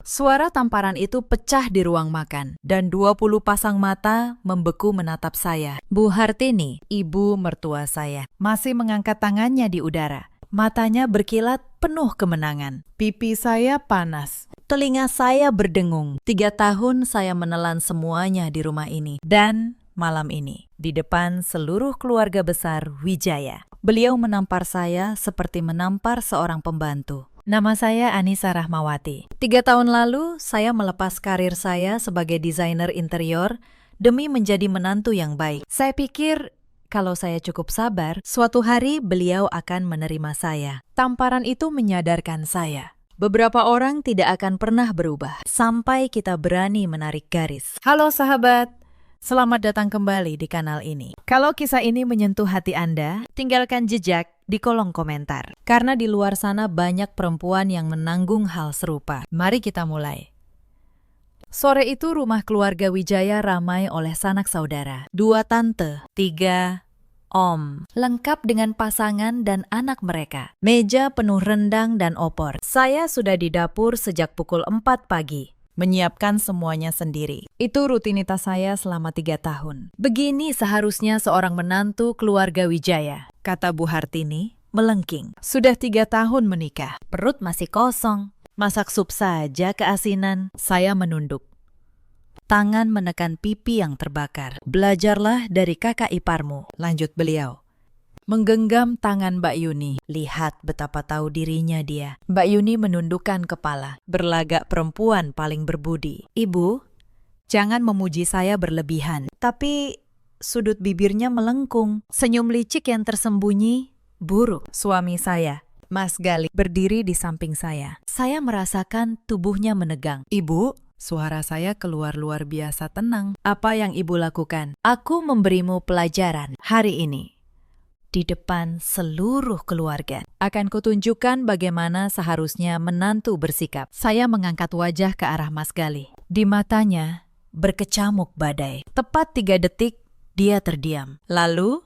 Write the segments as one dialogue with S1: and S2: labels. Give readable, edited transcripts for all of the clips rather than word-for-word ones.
S1: Suara tamparan itu pecah di ruang makan, dan 20 pasang mata membeku menatap saya. Bu Hartini, ibu mertua saya, masih mengangkat tangannya di udara. Matanya berkilat penuh kemenangan. Pipi saya panas. Telinga saya berdengung. 3 tahun saya menelan semuanya di rumah ini. Dan malam ini, di depan seluruh keluarga besar Wijaya. Beliau menampar saya seperti menampar seorang pembantu. Nama saya Anissa Rahmawati. 3 tahun lalu, saya melepas karir saya sebagai desainer interior demi menjadi menantu yang baik. Saya pikir kalau saya cukup sabar, suatu hari beliau akan menerima saya. Tamparan itu menyadarkan saya. Beberapa orang tidak akan pernah berubah sampai kita berani menarik garis. Halo sahabat, selamat datang kembali di kanal ini. Kalau kisah ini menyentuh hati Anda, tinggalkan jejak di kolom komentar. Karena di luar sana banyak perempuan yang menanggung hal serupa. Mari kita mulai. Sore itu rumah keluarga Wijaya ramai oleh sanak saudara. 2 tante, 3 om, lengkap dengan pasangan dan anak mereka. Meja penuh rendang dan opor. Saya sudah di dapur sejak pukul 4 pagi. Menyiapkan semuanya sendiri. Itu rutinitas saya selama 3 tahun. Begini seharusnya seorang menantu keluarga Wijaya, kata Bu Hartini, melengking. Sudah 3 tahun menikah, perut masih kosong. Masak sup saja keasinan. Saya menunduk. Tangan menekan pipi yang terbakar. Belajarlah dari kakak iparmu, lanjut beliau. Menggenggam tangan Mbak Yuni. Lihat betapa tahu dirinya dia. Mbak Yuni menundukkan kepala. Berlagak perempuan paling berbudi. Ibu, jangan memuji saya berlebihan. Tapi sudut bibirnya melengkung. Senyum licik yang tersembunyi buruk. Suami saya, Mas Gali, berdiri di samping saya. Saya merasakan tubuhnya menegang. Ibu, suara saya keluar luar biasa tenang. Apa yang ibu lakukan? Aku memberimu pelajaran hari ini. Di depan seluruh keluarga. Akan kutunjukkan bagaimana seharusnya menantu bersikap. Saya mengangkat wajah ke arah Mas Gali. Di matanya berkecamuk badai. Tepat 3 detik, dia terdiam. Lalu,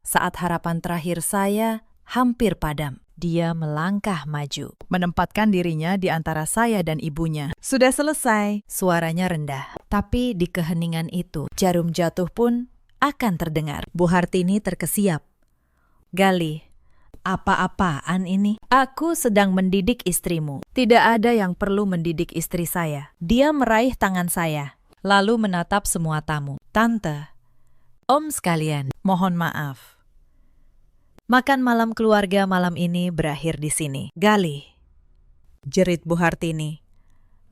S1: saat harapan terakhir saya hampir padam, dia melangkah maju. Menempatkan dirinya di antara saya dan ibunya. Sudah selesai, suaranya rendah. Tapi di keheningan itu, jarum jatuh pun akan terdengar. Bu Hartini terkesiap. Gali, apa-apaan ini? Aku sedang mendidik istrimu. Tidak ada yang perlu mendidik istri saya. Dia meraih tangan saya, lalu menatap semua tamu. Tante, om sekalian, mohon maaf. Makan malam keluarga malam ini berakhir di sini. Gali, jerit Bu Hartini.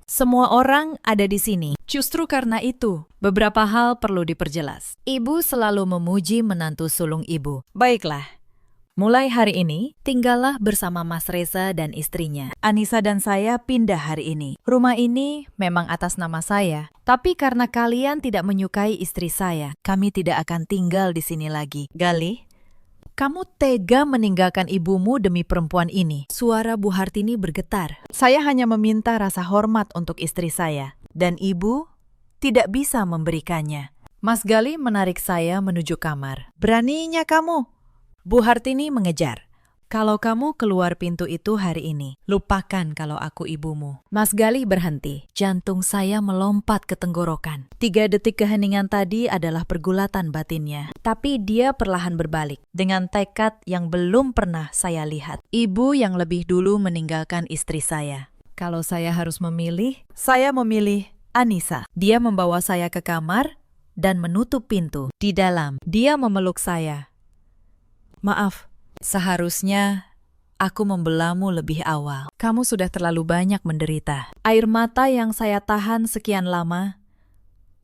S1: Semua orang ada di sini. Justru karena itu, beberapa hal perlu diperjelas. Ibu selalu memuji menantu sulung ibu. Baiklah. Mulai hari ini, tinggallah bersama Mas Reza dan istrinya. Anissa dan saya pindah hari ini. Rumah ini memang atas nama saya, tapi karena kalian tidak menyukai istri saya, kami tidak akan tinggal di sini lagi. Gali, kamu tega meninggalkan ibumu demi perempuan ini. Suara Bu Hartini bergetar. Saya hanya meminta rasa hormat untuk istri saya, dan ibu tidak bisa memberikannya. Mas Gali menarik saya menuju kamar. Beraninya kamu? Bu Hartini mengejar. Kalau kamu keluar pintu itu hari ini, lupakan kalau aku ibumu. Mas Gali berhenti. Jantung saya melompat ke tenggorokan. 3 detik keheningan tadi adalah pergulatan batinnya. Tapi dia perlahan berbalik. Dengan tekad yang belum pernah saya lihat. Ibu yang lebih dulu meninggalkan istri saya. Kalau saya harus memilih, saya memilih Anissa. Dia membawa saya ke kamar dan menutup pintu. Di dalam, dia memeluk saya. Maaf, seharusnya aku membelamu lebih awal. Kamu sudah terlalu banyak menderita. Air mata yang saya tahan sekian lama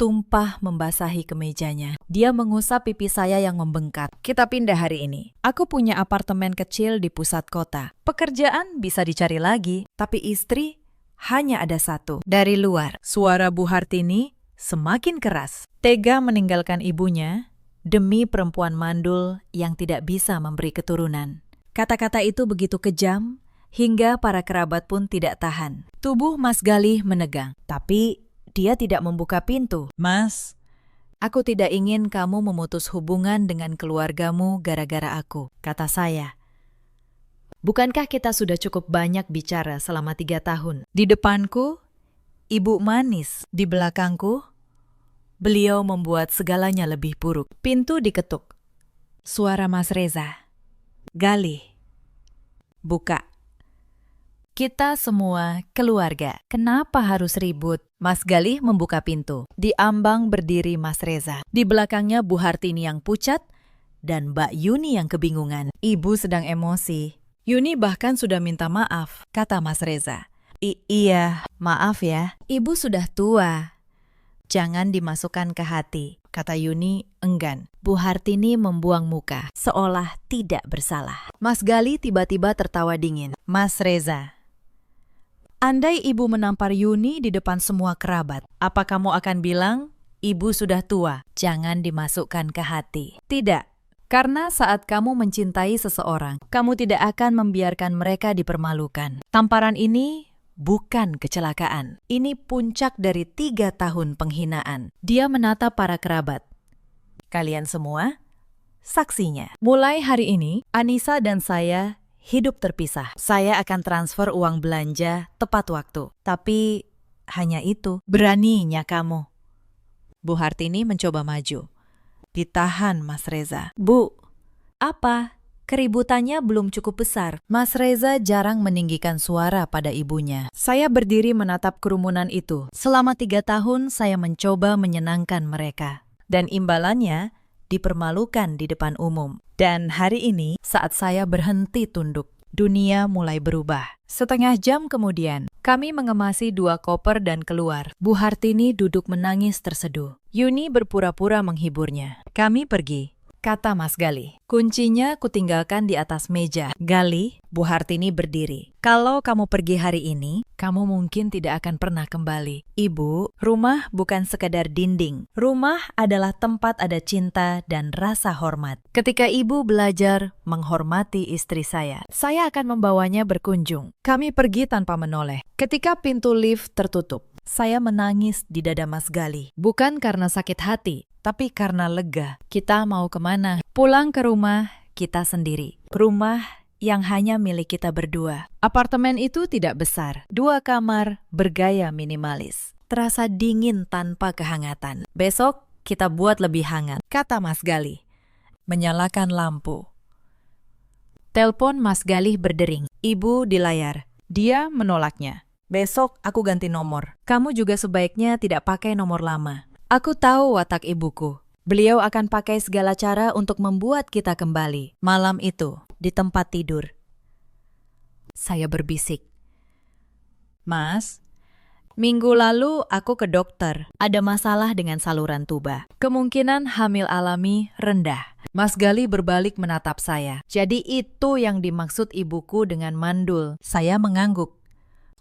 S1: tumpah membasahi kemejanya. Dia mengusap pipi saya yang membengkak. Kita pindah hari ini. Aku punya apartemen kecil di pusat kota. Pekerjaan bisa dicari lagi, tapi istri hanya ada 1. Dari luar, suara Bu Hartini semakin keras. Tega meninggalkan ibunya demi perempuan mandul yang tidak bisa memberi keturunan. Kata-kata itu begitu kejam, hingga para kerabat pun tidak tahan. Tubuh Mas Gali menegang, tapi dia tidak membuka pintu. Mas, aku tidak ingin kamu memutus hubungan dengan keluargamu gara-gara aku, kata saya. Bukankah kita sudah cukup banyak bicara selama 3 tahun? Di depanku, ibu manis di belakangku. Beliau membuat segalanya lebih buruk. Pintu diketuk. Suara Mas Reza. Galih. Buka. Kita semua keluarga. Kenapa harus ribut? Mas Galih membuka pintu. Di ambang berdiri Mas Reza. Di belakangnya Bu Hartini yang pucat dan Mbak Yuni yang kebingungan. Ibu sedang emosi. Yuni bahkan sudah minta maaf, kata Mas Reza. Iya, maaf ya. Ibu sudah tua. Jangan dimasukkan ke hati, kata Yuni enggan. Bu Hartini membuang muka, seolah tidak bersalah. Mas Galih tiba-tiba tertawa dingin. Mas Reza, andai ibu menampar Yuni di depan semua kerabat, apa kamu akan bilang, ibu sudah tua, jangan dimasukkan ke hati? Tidak, karena saat kamu mencintai seseorang, kamu tidak akan membiarkan mereka dipermalukan. Tamparan ini bukan kecelakaan. Ini puncak dari 3 tahun penghinaan. Dia menatap para kerabat. Kalian semua, saksinya. Mulai hari ini, Anissa dan saya hidup terpisah. Saya akan transfer uang belanja tepat waktu. Tapi hanya itu. Beraninya kamu. Bu Hartini mencoba maju. Ditahan Mas Reza. Bu, apa? Keributannya belum cukup besar. Mas Reza jarang meninggikan suara pada ibunya. Saya berdiri menatap kerumunan itu. Selama 3 tahun saya mencoba menyenangkan mereka. Dan imbalannya dipermalukan di depan umum. Dan hari ini saat saya berhenti tunduk, dunia mulai berubah. Setengah jam kemudian, kami mengemasi 2 koper dan keluar. Bu Hartini duduk menangis terseduh. Yuni berpura-pura menghiburnya. Kami pergi. Kata Mas Galih. Kuncinya kutinggalkan di atas meja. Galih, Bu Hartini berdiri. Kalau kamu pergi hari ini, kamu mungkin tidak akan pernah kembali. Ibu, rumah bukan sekadar dinding. Rumah adalah tempat ada cinta dan rasa hormat. Ketika ibu belajar menghormati istri saya akan membawanya berkunjung. Kami pergi tanpa menoleh. Ketika pintu lift tertutup, saya menangis di dada Mas Galih. Bukan karena sakit hati, tapi karena lega. Kita mau kemana? Pulang ke rumah kita sendiri. Rumah yang hanya milik kita berdua. Apartemen itu tidak besar. 2 kamar bergaya minimalis. Terasa dingin tanpa kehangatan. Besok kita buat lebih hangat, kata Mas Galih. Menyalakan lampu. Telepon Mas Galih berdering. Ibu di layar. Dia menolaknya. Besok aku ganti nomor. Kamu juga sebaiknya tidak pakai nomor lama. Aku tahu watak ibuku. Beliau akan pakai segala cara untuk membuat kita kembali. Malam itu, di tempat tidur, saya berbisik. Mas, minggu lalu aku ke dokter. Ada masalah dengan saluran tuba. Kemungkinan hamil alami rendah. Mas Galih berbalik menatap saya. Jadi itu yang dimaksud ibuku dengan mandul. Saya mengangguk.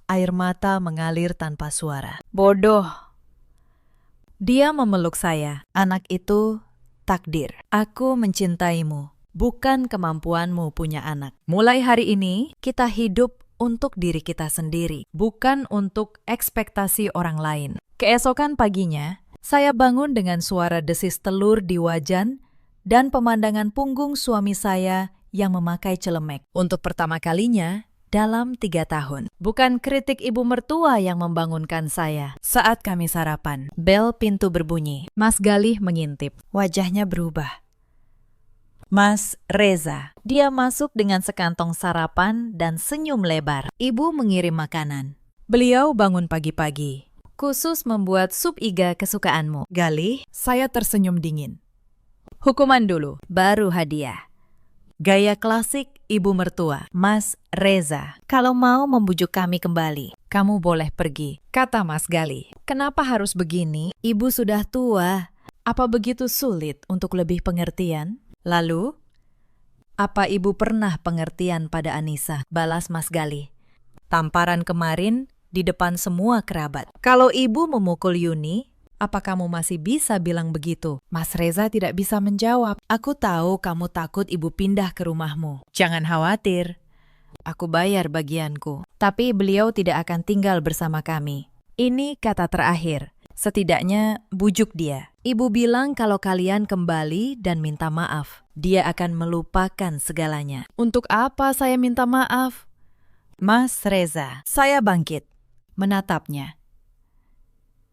S1: Air mata mengalir tanpa suara. Bodoh. Dia memeluk saya. Anak itu takdir. Aku mencintaimu, bukan kemampuanmu punya anak. Mulai hari ini, kita hidup untuk diri kita sendiri, bukan untuk ekspektasi orang lain. Keesokan paginya, saya bangun dengan suara desis telur di wajan dan pemandangan punggung suami saya yang memakai celemek. Untuk pertama kalinya dalam 3 tahun. Bukan kritik ibu mertua yang membangunkan saya. Saat kami sarapan, bel pintu berbunyi. Mas Galih mengintip. Wajahnya berubah. Mas Reza. Dia masuk dengan sekantong sarapan dan senyum lebar. Ibu mengirim makanan. Beliau bangun pagi-pagi. Khusus membuat sup iga kesukaanmu. Galih, saya tersenyum dingin. Hukuman dulu, baru hadiah. Gaya klasik ibu mertua, Mas Reza. Kalau mau membujuk kami kembali, kamu boleh pergi, kata Mas Galih. Kenapa harus begini? Ibu sudah tua. Apa begitu sulit untuk lebih pengertian? Lalu, apa ibu pernah pengertian pada Anissa? Balas Mas Galih. Tamparan kemarin di depan semua kerabat. Kalau ibu memukul Yuni, apa kamu masih bisa bilang begitu? Mas Reza tidak bisa menjawab. Aku tahu kamu takut ibu pindah ke rumahmu. Jangan khawatir. Aku bayar bagianku. Tapi beliau tidak akan tinggal bersama kami. Ini kata terakhir. Setidaknya bujuk dia. Ibu bilang kalau kalian kembali dan minta maaf, dia akan melupakan segalanya. Untuk apa saya minta maaf? Mas Reza, saya bangkit, menatapnya.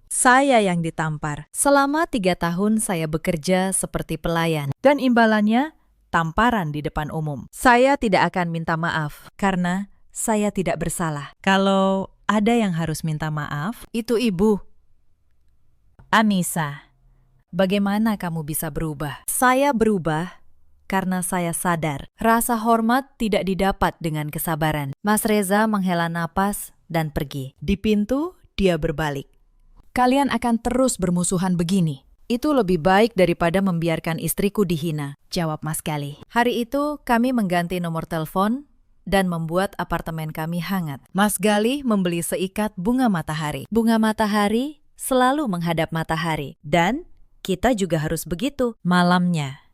S1: Saya yang ditampar. Selama 3 tahun saya bekerja seperti pelayan. Dan imbalannya, tamparan di depan umum. Saya tidak akan minta maaf karena saya tidak bersalah. Kalau ada yang harus minta maaf, itu ibu. Anissa, bagaimana kamu bisa berubah? Saya berubah karena saya sadar rasa hormat tidak didapat dengan kesabaran. Mas Reza menghela napas dan pergi. Di pintu, dia berbalik. Kalian akan terus bermusuhan begini. Itu lebih baik daripada membiarkan istriku dihina, jawab Mas Gali. Hari itu kami mengganti nomor telepon dan membuat apartemen kami hangat. Mas Gali membeli seikat bunga matahari. Bunga matahari selalu menghadap matahari. Dan kita juga harus begitu malamnya.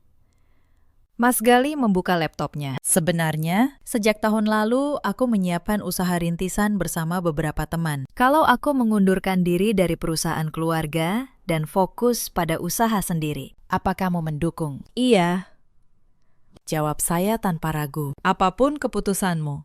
S1: Mas Gali membuka laptopnya. Sebenarnya, sejak tahun lalu aku menyiapkan usaha rintisan bersama beberapa teman. Kalau aku mengundurkan diri dari perusahaan keluarga dan fokus pada usaha sendiri, apa kamu mendukung? Iya, jawab saya tanpa ragu. Apapun keputusanmu,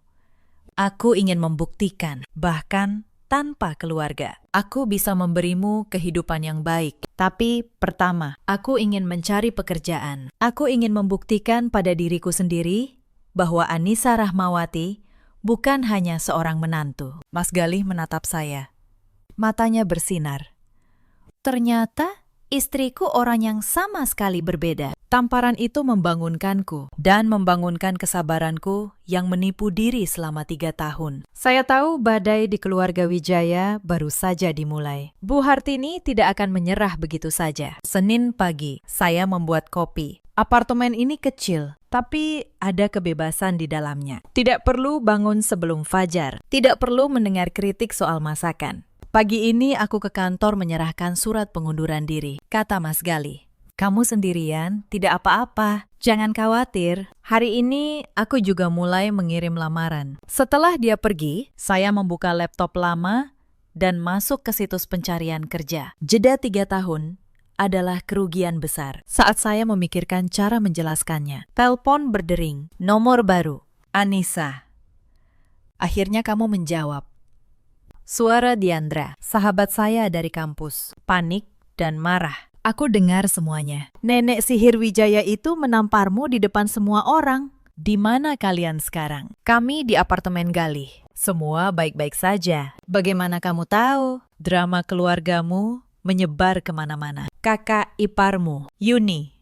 S1: aku ingin membuktikan, bahkan tanpa keluarga, aku bisa memberimu kehidupan yang baik. Tapi pertama, aku ingin mencari pekerjaan. Aku ingin membuktikan pada diriku sendiri bahwa Anissa Rahmawati bukan hanya seorang menantu. Mas Galih menatap saya. Matanya bersinar. Ternyata istriku orang yang sama sekali berbeda. Tamparan itu membangunkanku dan membangunkan kesabaranku yang menipu diri selama 3 tahun. Saya tahu badai di keluarga Wijaya baru saja dimulai. Bu Hartini tidak akan menyerah begitu saja. Senin pagi, saya membuat kopi. Apartemen ini kecil, tapi ada kebebasan di dalamnya. Tidak perlu bangun sebelum fajar. Tidak perlu mendengar kritik soal masakan. Pagi ini aku ke kantor menyerahkan surat pengunduran diri, kata Mas Gali. Kamu sendirian, tidak apa-apa. Jangan khawatir, hari ini aku juga mulai mengirim lamaran. Setelah dia pergi, saya membuka laptop lama dan masuk ke situs pencarian kerja. Jeda 3 tahun adalah kerugian besar. Saat saya memikirkan cara menjelaskannya, telepon berdering, nomor baru, Anissa. Akhirnya kamu menjawab. Suara Diandra, sahabat saya dari kampus, panik dan marah. Aku dengar semuanya. Nenek sihir Wijaya itu menamparmu di depan semua orang. Di mana kalian sekarang? Kami di apartemen Galih. Semua baik-baik saja. Bagaimana kamu tahu? Drama keluargamu menyebar kemana-mana. Kakak iparmu, Yuni,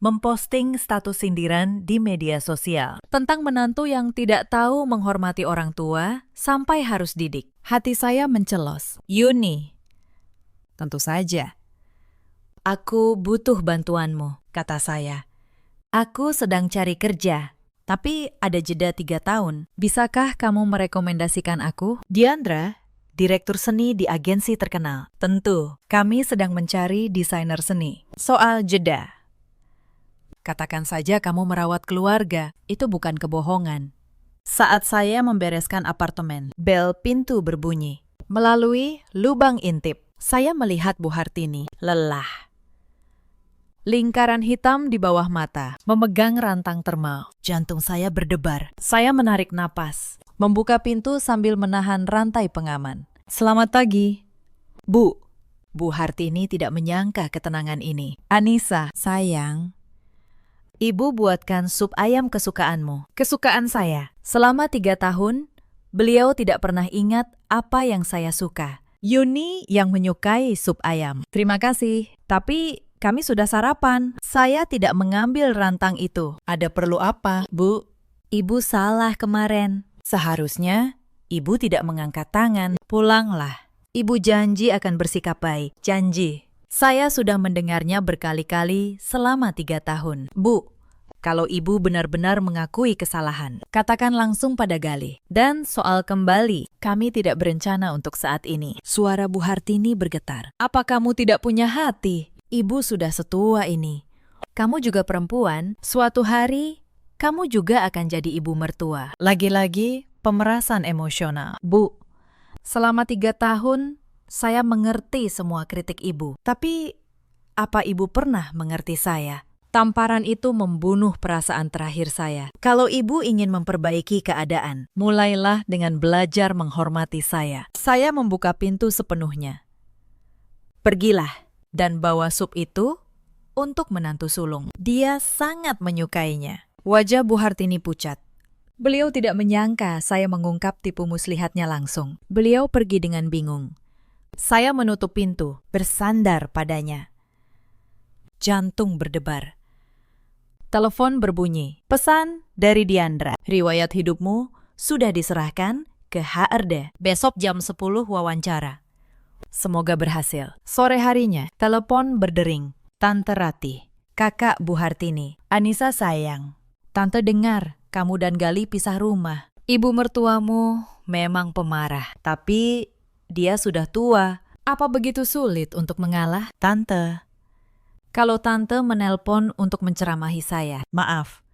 S1: memposting status sindiran di media sosial tentang menantu yang tidak tahu menghormati orang tua sampai harus didik. Hati saya mencelos. Yuni, tentu saja. Aku butuh bantuanmu, kata saya. Aku sedang cari kerja, tapi ada jeda 3 tahun. Bisakah kamu merekomendasikan aku? Diandra, direktur seni di agensi terkenal. Tentu, kami sedang mencari desainer seni. Soal jeda. Katakan saja kamu merawat keluarga, itu bukan kebohongan. Saat saya membereskan apartemen, bel pintu berbunyi. Melalui lubang intip, saya melihat Bu Hartini, lelah. Lingkaran hitam di bawah mata, memegang rantang termal. Jantung saya berdebar. Saya menarik napas, membuka pintu sambil menahan rantai pengaman. Selamat pagi, Bu. Bu Hartini tidak menyangka ketenangan ini. Anissa, sayang. Ibu buatkan sup ayam kesukaanmu. Kesukaan saya. Selama 3 tahun, beliau tidak pernah ingat apa yang saya suka. Yuni yang menyukai sup ayam. Terima kasih. Tapi kami sudah sarapan. Saya tidak mengambil rantang itu. Ada perlu apa, Bu? Ibu salah kemarin. Seharusnya ibu tidak mengangkat tangan. Pulanglah. Ibu janji akan bersikap baik. Janji. Saya sudah mendengarnya berkali-kali selama 3 tahun. Bu, kalau ibu benar-benar mengakui kesalahan, katakan langsung pada Galih. Dan soal kembali, kami tidak berencana untuk saat ini. Suara Bu Hartini bergetar. Apa kamu tidak punya hati? Ibu sudah setua ini. Kamu juga perempuan, suatu hari kamu juga akan jadi ibu mertua. Lagi-lagi pemerasan emosional. Bu, selama 3 tahun saya mengerti semua kritik ibu. Tapi apa ibu pernah mengerti saya? Tamparan itu membunuh perasaan terakhir saya. Kalau ibu ingin memperbaiki keadaan, mulailah dengan belajar menghormati saya. Saya membuka pintu sepenuhnya. Pergilah dan bawa sup itu untuk menantu sulung. Dia sangat menyukainya. Wajah Bu Hartini pucat. Beliau tidak menyangka saya mengungkap tipu muslihatnya langsung. Beliau pergi dengan bingung. Saya menutup pintu, bersandar padanya. Jantung berdebar. Telepon berbunyi. Pesan dari Diandra. Riwayat hidupmu sudah diserahkan ke HRD. Besok jam 10 wawancara. Semoga berhasil. Sore harinya, telepon berdering. Tante Ratih, kakak Bu Hartini. Anissa sayang. Tante dengar kamu dan Gali pisah rumah. Ibu mertuamu memang pemarah, tapi dia sudah tua. Apa begitu sulit untuk mengalah? Tante. Kalau tante menelpon untuk menceramahi saya, maaf.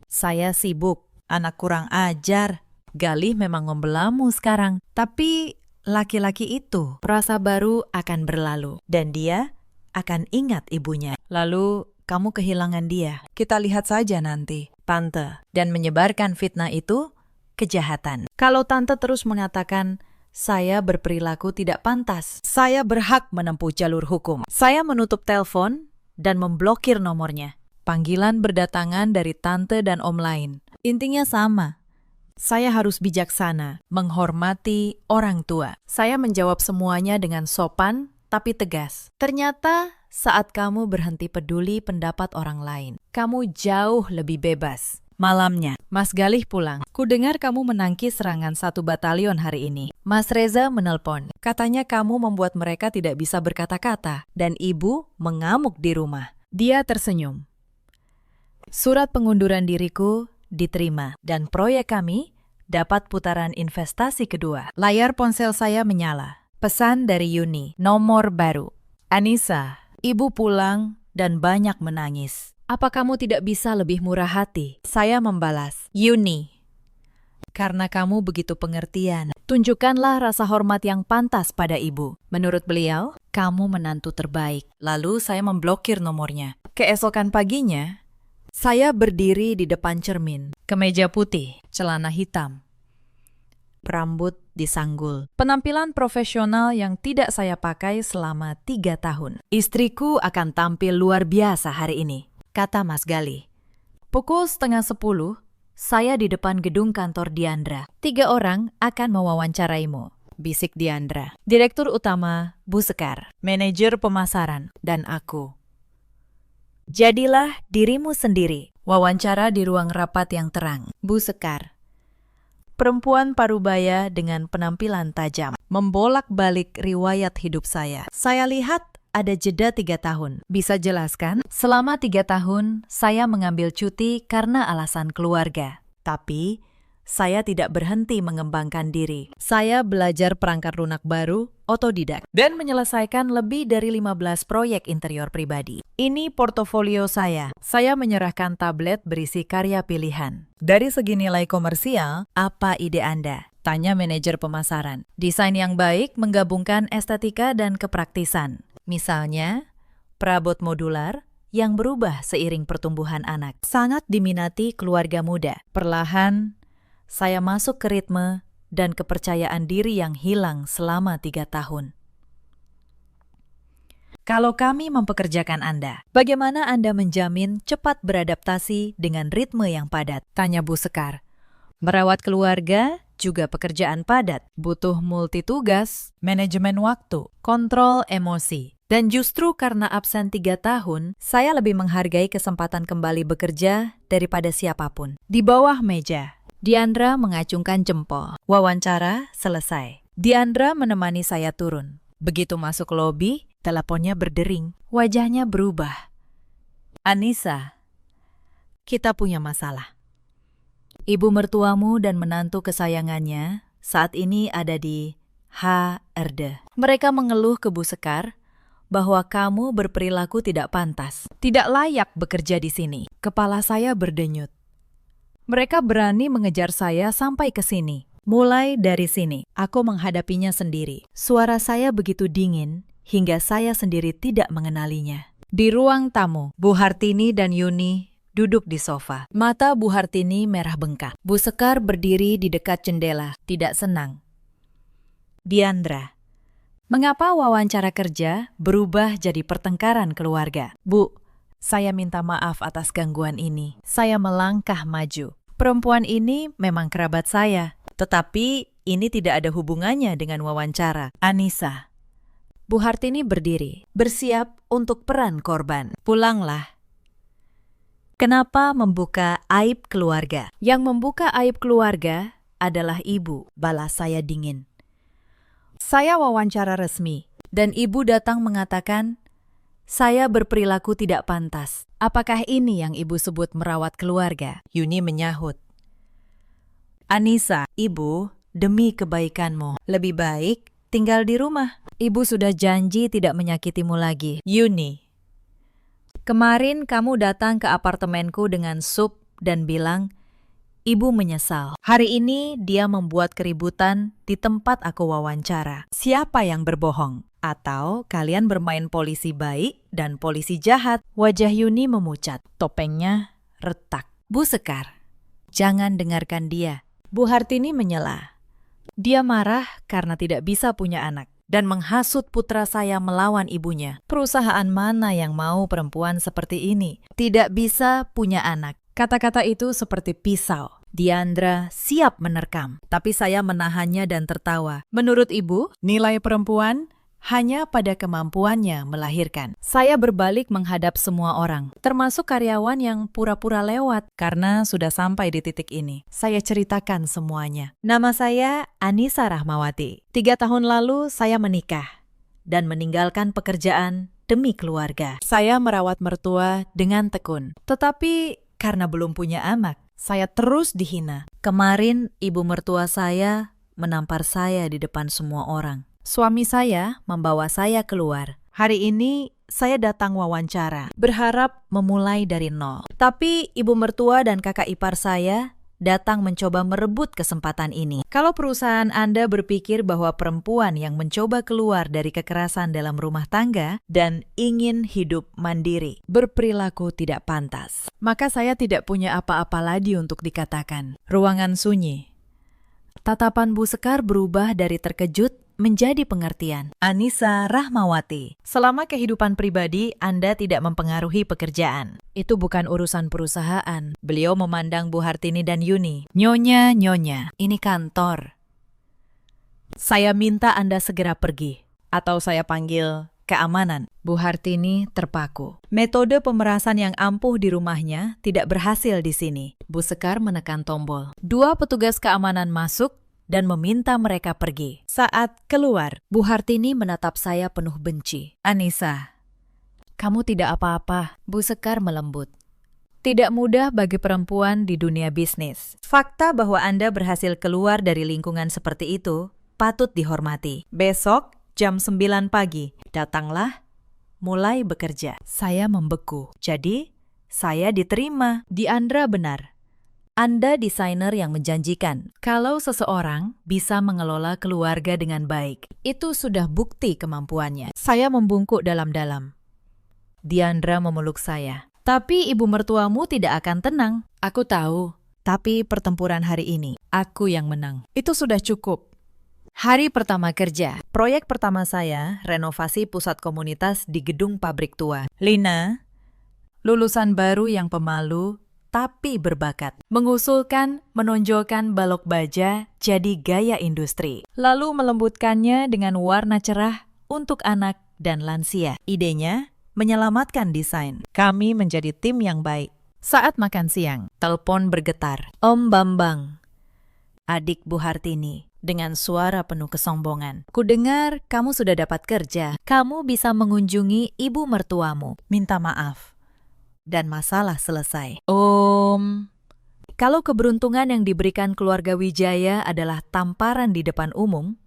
S1: Saya sibuk, anak kurang ajar. Galih memang membelamu sekarang, tapi laki-laki itu rasa baru akan berlalu dan dia akan ingat ibunya. Lalu kamu kehilangan dia. Kita lihat saja nanti, tante. Dan menyebarkan fitnah itu kejahatan. Kalau tante terus mengatakan saya berperilaku tidak pantas, saya berhak menempuh jalur hukum. Saya menutup telepon dan memblokir nomornya. Panggilan berdatangan dari tante dan om lain. Intinya sama. Saya harus bijaksana, menghormati orang tua. Saya menjawab semuanya dengan sopan tapi tegas. Ternyata saat kamu berhenti peduli pendapat orang lain, kamu jauh lebih bebas. Malamnya, Mas Galih pulang. Kudengar kamu menangkis serangan 1 batalion hari ini. Mas Reza menelpon. Katanya kamu membuat mereka tidak bisa berkata-kata dan ibu mengamuk di rumah. Dia tersenyum. Surat pengunduran diriku diterima dan proyek kami dapat putaran investasi kedua. Layar ponsel saya menyala. Pesan dari Yuni, nomor baru. Anissa, ibu pulang dan banyak menangis. Apa kamu tidak bisa lebih murah hati? Saya membalas, Yuni, karena kamu begitu pengertian. Tunjukkanlah rasa hormat yang pantas pada ibu. Menurut beliau, kamu menantu terbaik. Lalu saya memblokir nomornya. Keesokan paginya, saya berdiri di depan cermin. Kemeja putih, celana hitam. Rambut disanggul. Penampilan profesional yang tidak saya pakai selama 3 tahun. Istriku akan tampil luar biasa hari ini, kata Mas Gali. Pukul 9:30, saya di depan gedung kantor Diandra. 3 orang akan mewawancaraimu, bisik Diandra. Direktur utama Bu Sekar, manajer pemasaran, dan aku. Jadilah dirimu sendiri. Wawancara di ruang rapat yang terang. Bu Sekar. Perempuan parubaya dengan penampilan tajam, membolak-balik riwayat hidup saya. Saya lihat ada jeda 3 tahun. Bisa jelaskan? Selama 3 tahun, saya mengambil cuti karena alasan keluarga. Tapi, saya tidak berhenti mengembangkan diri. Saya belajar perangkat lunak baru, otodidak, dan menyelesaikan lebih dari 15 proyek interior pribadi. Ini portofolio saya. Saya menyerahkan tablet berisi karya pilihan. Dari segi nilai komersial, apa ide Anda? Tanya manajer pemasaran. Desain yang baik menggabungkan estetika dan kepraktisan. Misalnya, perabot modular yang berubah seiring pertumbuhan anak. Sangat diminati keluarga muda. Perlahan, saya masuk ke ritme dan kepercayaan diri yang hilang selama 3 tahun. Kalau kami mempekerjakan Anda, bagaimana Anda menjamin cepat beradaptasi dengan ritme yang padat? Tanya Bu Sekar. Merawat keluarga juga pekerjaan padat, butuh multitugas, manajemen waktu, kontrol emosi. Dan justru karena absen 3 tahun, saya lebih menghargai kesempatan kembali bekerja daripada siapapun. Di bawah meja, Diandra mengacungkan jempol. Wawancara selesai. Diandra menemani saya turun. Begitu masuk lobi, teleponnya berdering. Wajahnya berubah. Anissa, kita punya masalah. Ibu mertuamu dan menantu kesayangannya saat ini ada di HRD. Mereka mengeluh ke Bu Sekar bahwa kamu berperilaku tidak pantas, tidak layak bekerja di sini. Kepala saya berdenyut. Mereka berani mengejar saya sampai ke sini. Mulai dari sini, aku menghadapinya sendiri. Suara saya begitu dingin hingga saya sendiri tidak mengenalinya. Di ruang tamu, Bu Hartini dan Yuni duduk di sofa. Mata Bu Hartini merah bengkak. Bu Sekar berdiri di dekat jendela, tidak senang. Diandra, Mengapa wawancara kerja berubah jadi pertengkaran keluarga? Bu, saya minta maaf atas gangguan ini. Saya melangkah maju. Perempuan ini memang kerabat saya, tetapi ini tidak ada hubungannya dengan wawancara. Anissa. Bu Hartini berdiri, bersiap untuk peran korban. Pulanglah. Kenapa membuka aib keluarga? Yang membuka aib keluarga adalah ibu, balas saya dingin. Saya wawancara resmi, dan ibu datang mengatakan, saya berperilaku tidak pantas. Apakah ini yang ibu sebut merawat keluarga? Yuni menyahut. Anissa, ibu, demi kebaikanmu, lebih baik tinggal di rumah. Ibu sudah janji tidak menyakitimu lagi. Yuni, kemarin kamu datang ke apartemenku dengan sup dan bilang, ibu menyesal. Hari ini dia membuat keributan di tempat aku wawancara. Siapa yang berbohong? Atau kalian bermain polisi baik dan polisi jahat? Wajah Yuni memucat, topengnya retak. Bu Sekar, jangan dengarkan dia. Bu Hartini menyela. Dia marah karena tidak bisa punya anak dan menghasut putra saya melawan ibunya. Perusahaan mana yang mau perempuan seperti ini? Tidak bisa punya anak. Kata-kata itu seperti pisau. Diandra siap menerkam, tapi saya menahannya dan tertawa. Menurut ibu, nilai perempuan hanya pada kemampuannya melahirkan. Saya berbalik menghadap semua orang, termasuk karyawan yang pura-pura lewat karena sudah sampai di titik ini. Saya ceritakan semuanya. Nama saya Anissa Rahmawati. 3 tahun lalu saya menikah dan meninggalkan pekerjaan demi keluarga. Saya merawat mertua dengan tekun. Tetapi karena belum punya anak, saya terus dihina. Kemarin ibu mertua saya menampar saya di depan semua orang. Suami saya membawa saya keluar. Hari ini saya datang wawancara, berharap memulai dari nol. Tapi ibu mertua dan kakak ipar saya datang mencoba merebut kesempatan ini. Kalau perusahaan Anda berpikir bahwa perempuan yang mencoba keluar dari kekerasan dalam rumah tangga dan ingin hidup mandiri, berperilaku tidak pantas, maka saya tidak punya apa-apa lagi untuk dikatakan. Ruangan sunyi. Tatapan Bu Sekar berubah dari terkejut menjadi pengertian. Anissa Rahmawati, selama kehidupan pribadi Anda tidak mempengaruhi pekerjaan. Itu bukan urusan perusahaan. Beliau memandang Bu Hartini dan Yuni. Nyonya, ini kantor. Saya minta Anda segera pergi. Atau saya panggil keamanan. Bu Hartini terpaku. Metode pemerasan yang ampuh di rumahnya tidak berhasil di sini. Bu Sekar menekan tombol. 2 petugas keamanan masuk dan meminta mereka pergi. Saat keluar, Bu Hartini menatap saya penuh benci. Anissa, kamu tidak apa-apa. Bu Sekar melembut. Tidak mudah bagi perempuan di dunia bisnis. Fakta bahwa Anda berhasil keluar dari lingkungan seperti itu patut dihormati. Besok jam 9 pagi, datanglah, mulai bekerja. Saya membeku. Jadi, saya diterima. Diandra benar. Anda desainer yang menjanjikan. Kalau seseorang bisa mengelola keluarga dengan baik, itu sudah bukti kemampuannya. Saya membungkuk dalam-dalam. Diandra memeluk saya. Tapi ibu mertuamu tidak akan tenang. Aku tahu. Tapi pertempuran hari ini, aku yang menang. Itu sudah cukup. Hari pertama kerja. Proyek pertama saya, renovasi pusat komunitas di gedung pabrik tua. Lina, lulusan baru yang pemalu, tapi berbakat. Mengusulkan, menonjolkan balok baja jadi gaya industri. Lalu melembutkannya dengan warna cerah untuk anak dan lansia. Idenya, menyelamatkan desain. Kami menjadi tim yang baik. Saat makan siang, telepon bergetar. Om Bambang, adik Bu Hartini, dengan suara penuh kesombongan. Kudengar kamu sudah dapat kerja. Kamu bisa mengunjungi ibu mertuamu. Minta maaf. Dan masalah selesai. Kalau keberuntungan yang diberikan keluarga Wijaya adalah tamparan di depan umum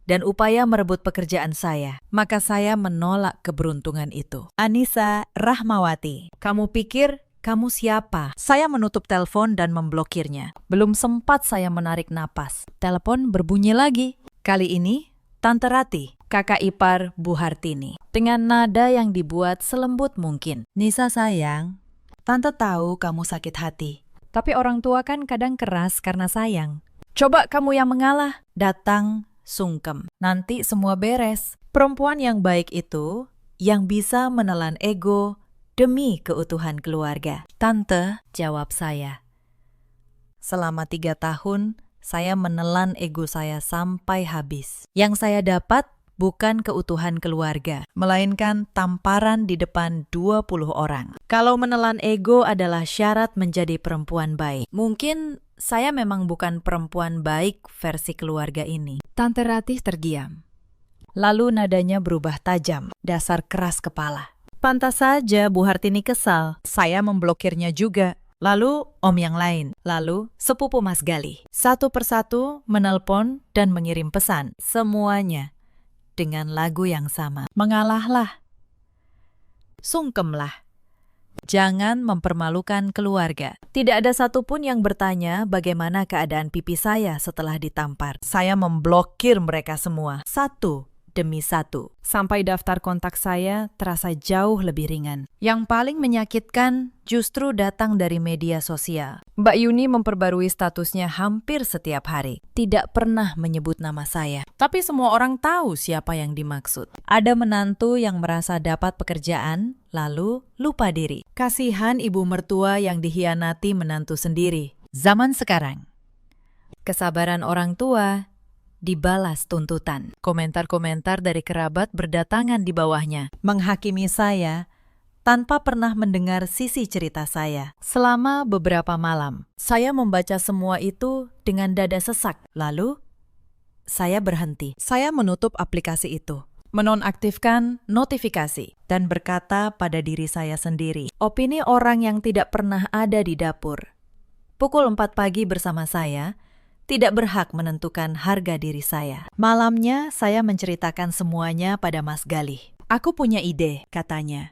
S1: dan upaya merebut pekerjaan saya, maka saya menolak keberuntungan itu. Anissa Rahmawati, kamu pikir kamu siapa? Saya menutup telepon dan memblokirnya. Belum sempat saya menarik napas. Telepon berbunyi lagi. Kali ini, Tante Rati, kakak ipar Bu Hartini, dengan nada yang dibuat selembut mungkin. Nisa sayang, Tante tahu kamu sakit hati. Tapi orang tua kan kadang keras karena sayang. Coba kamu yang mengalah. Datang sungkem. Nanti semua beres. Perempuan yang baik itu yang bisa menelan ego demi keutuhan keluarga. Tante, jawab saya. Selama 3 tahun, saya menelan ego saya sampai habis. Yang saya dapat bukan keutuhan keluarga, melainkan tamparan di depan 20 orang. Kalau menelan ego adalah syarat menjadi perempuan baik, mungkin saya memang bukan perempuan baik versi keluarga ini. Tante Ratih terdiam. Lalu nadanya berubah tajam, dasar keras kepala. Pantas saja Bu Hartini kesal. Saya memblokirnya juga. Lalu om yang lain, lalu sepupu Mas Galih. Satu persatu menelpon dan mengirim pesan. Semuanya dengan lagu yang sama. Mengalahlah. Sungkemlah. Jangan mempermalukan keluarga. Tidak ada satupun yang bertanya bagaimana keadaan pipi saya setelah ditampar. Saya memblokir mereka semua, satu demi satu. Sampai daftar kontak saya terasa jauh lebih ringan. Yang paling menyakitkan justru datang dari media sosial. Mbak Yuni memperbarui statusnya hampir setiap hari. Tidak pernah menyebut nama saya. Tapi semua orang tahu siapa yang dimaksud. Ada menantu yang merasa dapat pekerjaan, lalu lupa diri. Kasihan ibu mertua yang dihianati menantu sendiri. Zaman sekarang, kesabaran orang tua dibalas tuntutan. Komentar-komentar dari kerabat berdatangan di bawahnya, menghakimi saya tanpa pernah mendengar sisi cerita saya. Selama beberapa malam, saya membaca semua itu dengan dada sesak. Lalu, saya berhenti. Saya menutup aplikasi itu, menonaktifkan notifikasi, dan berkata pada diri saya sendiri, opini orang yang tidak pernah ada di dapur pukul 4 pagi bersama saya tidak berhak menentukan harga diri saya. Malamnya, saya menceritakan semuanya pada Mas Galih. Aku punya ide, katanya.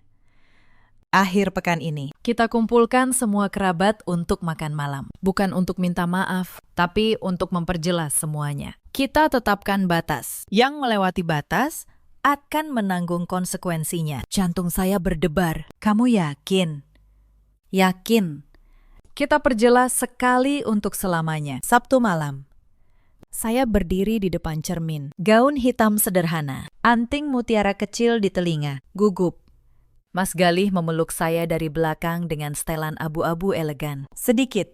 S1: Akhir pekan ini, kita kumpulkan semua kerabat untuk makan malam. Bukan untuk minta maaf, tapi untuk memperjelas semuanya. Kita tetapkan batas. Yang melewati batas akan menanggung konsekuensinya. Jantung saya berdebar. Kamu yakin? Yakin. Kita perjelas sekali untuk selamanya. Sabtu malam, saya berdiri di depan cermin. Gaun hitam sederhana, anting mutiara kecil di telinga, gugup. Mas Galih memeluk saya dari belakang dengan setelan abu-abu elegan. Sedikit,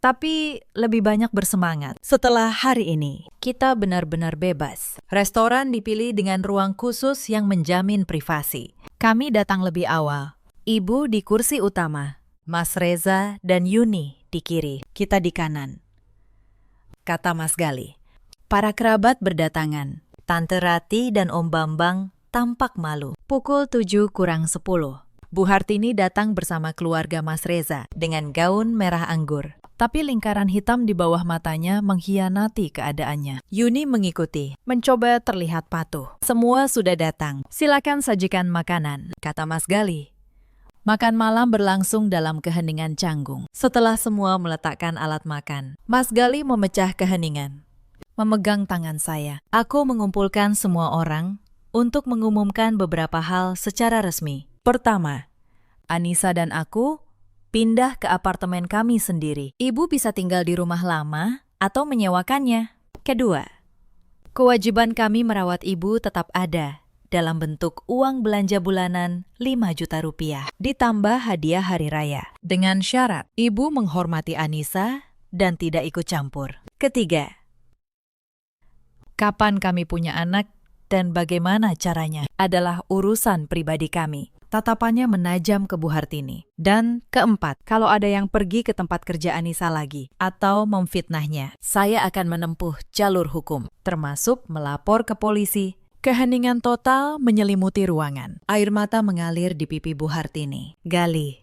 S1: tapi lebih banyak bersemangat. Setelah hari ini, kita benar-benar bebas. Restoran dipilih dengan ruang khusus yang menjamin privasi. Kami datang lebih awal. Ibu di kursi utama, Mas Reza dan Yuni di kiri, kita di kanan. Kata Mas Galih. Para kerabat berdatangan. Tante Ratih dan Om Bambang tampak malu. Pukul 7 kurang 10. Bu Hartini datang bersama keluarga Mas Reza dengan gaun merah anggur. Tapi lingkaran hitam di bawah matanya mengkhianati keadaannya. Yuni mengikuti, mencoba terlihat patuh. Semua sudah datang. Silakan sajikan makanan, kata Mas Galih. Makan malam berlangsung dalam keheningan canggung. Setelah semua meletakkan alat makan, Mas Galih memecah keheningan. Memegang tangan saya. Aku mengumpulkan semua orang untuk mengumumkan beberapa hal secara resmi. Pertama, Anissa dan aku pindah ke apartemen kami sendiri. Ibu bisa tinggal di rumah lama atau menyewakannya. Kedua, kewajiban kami merawat ibu tetap ada dalam bentuk uang belanja bulanan 5 juta rupiah, ditambah hadiah hari raya. Dengan syarat, ibu menghormati Anissa dan tidak ikut campur. Ketiga, kapan kami punya anak dan bagaimana caranya adalah urusan pribadi kami. Tatapannya menajam ke Bu Hartini. Dan keempat, kalau ada yang pergi ke tempat kerja Anissa lagi atau memfitnahnya, saya akan menempuh jalur hukum, termasuk melapor ke polisi. Keheningan total menyelimuti ruangan. Air mata mengalir di pipi Bu Hartini. Galih,